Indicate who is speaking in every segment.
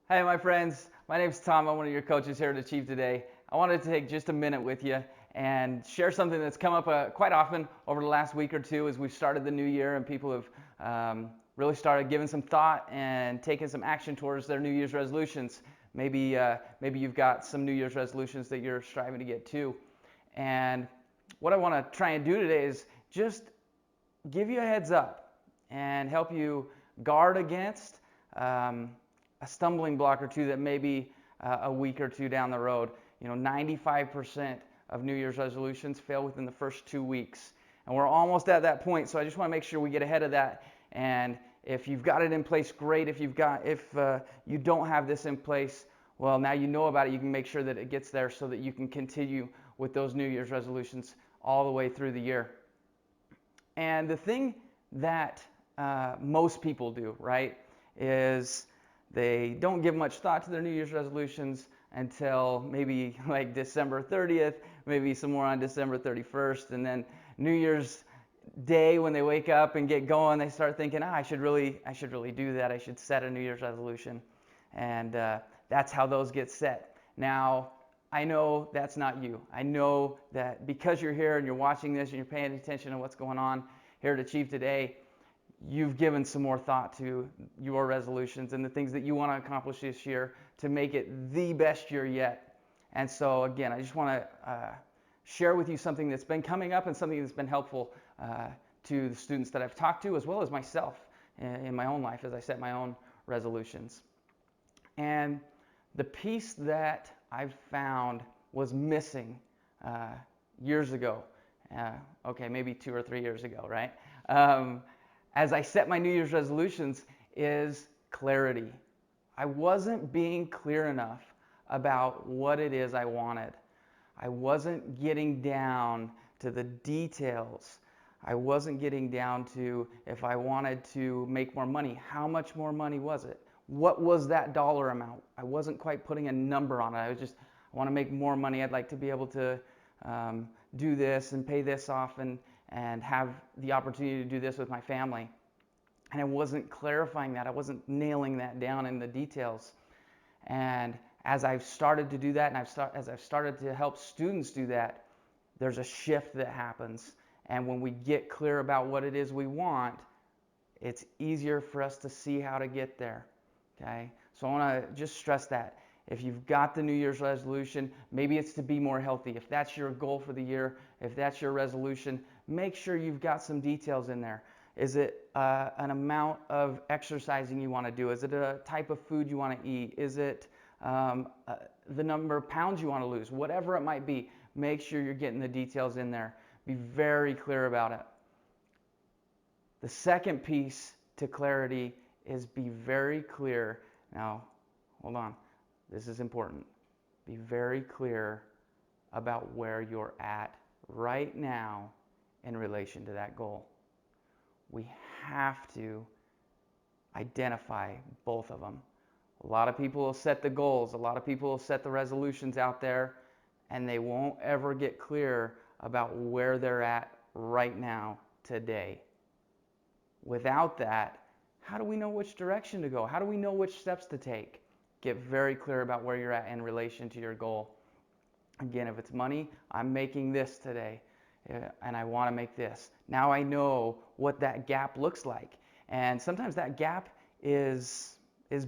Speaker 1: Hey, my friends. My name's Tom. I'm one of your coaches here at Achieve Today. I wanted to take just a minute with you and share something that's come up quite often over the last week or two as we've started the new year and people have really started giving some thought and taking some action towards their New Year's resolutions. Maybe you've got some New Year's resolutions that you're striving to get to. And what I want to try and do today is just give you a heads up and help you guard against a stumbling block or two that may be a week or two down the road. 95% of New Year's resolutions fail within the first 2 weeks. And we're almost at that point, so I just want to make sure we get ahead of that. And if you've got it in place, great. If you don't have this in place, well, now you know about it. You can make sure that it gets there so that you can continue with those New Year's resolutions all the way through the year. And the thing that most people do, right, is they don't give much thought to their New Year's resolutions until maybe like December 30th, maybe some more on December 31st, and then New Year's Day when they wake up and get going, they start thinking, I should really do that. I should set a New Year's resolution, and that's how those get set. Now, I know that's not you. I know that because you're here and you're watching this and you're paying attention to what's going on here at Achieve Today, you've given some more thought to your resolutions and the things that you want to accomplish this year to make it the best year yet. And so again, I just want to share with you something that's been coming up and something that's been helpful to the students that I've talked to, as well as myself in my own life as I set my own resolutions. And the piece that I've found was missing years ago, okay, maybe 2 or 3 years ago, right? As I set my New Year's resolutions, is clarity. I wasn't being clear enough about what it is I wanted. I wasn't getting down to the details. I wasn't getting down to, if I wanted to make more money, how much more money was it? What was that dollar amount? I wasn't quite putting a number on it. I want to make more money. I'd like to be able to do this and pay this off and have the opportunity to do this with my family. And I wasn't clarifying that. I wasn't nailing that down in the details. And as I've started to do that, and as I've started to help students do that, there's a shift that happens. And when we get clear about what it is we want, it's easier for us to see how to get there. Okay? So I want to just stress that. If you've got the New Year's resolution, maybe it's to be more healthy. If that's your goal for the year, if that's your resolution, make sure you've got some details in there. Is it an amount of exercising you want to do? Is it a type of food you want to eat? Is it the number of pounds you want to lose? Whatever it might be, make sure you're getting the details in there. Be very clear about it. The second piece to clarity is be very clear. Now, hold on. This is important. Be very clear about where you're at right now in relation to that goal. We have to identify both of them. A lot of people will set the goals, a lot of people will set the resolutions out there, and they won't ever get clear about where they're at right now, today. Without that, how do we know which direction to go? How do we know which steps to take? Get very clear about where you're at in relation to your goal. Again, if it's money, I'm making this today, and I want to make this. Now I know what that gap looks like. And sometimes that gap is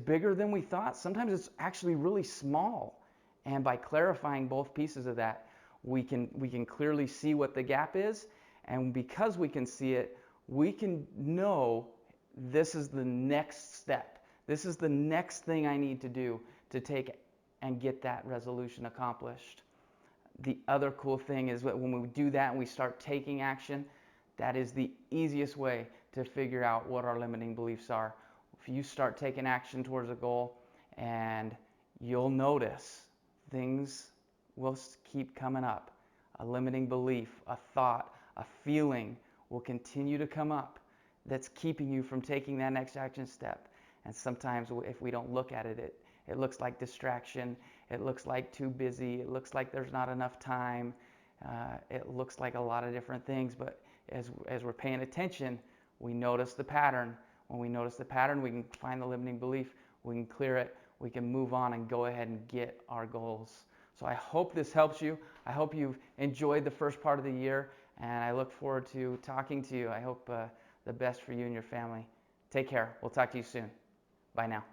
Speaker 1: bigger than we thought. Sometimes it's actually really small. And by clarifying both pieces of that, we can clearly see what the gap is. And because we can see it, we can know this is the next step. This is the next thing I need to do to take and get that resolution accomplished. The other cool thing is that when we do that and we start taking action, that is the easiest way to figure out what our limiting beliefs are. If you start taking action towards a goal, and you'll notice things will keep coming up. A limiting belief, a thought, a feeling will continue to come up that's keeping you from taking that next action step. And sometimes if we don't look at it, it looks like distraction. It looks like too busy. It looks like there's not enough time. It looks like a lot of different things. But as we're paying attention, we notice the pattern. When we notice the pattern, we can find the limiting belief. We can clear it. we can move on and go ahead and get our goals. So I hope this helps you. I hope you've enjoyed the first part of the year, and I look forward to talking to you. I hope the best for you and your family. Take care. We'll talk to you soon. Bye now.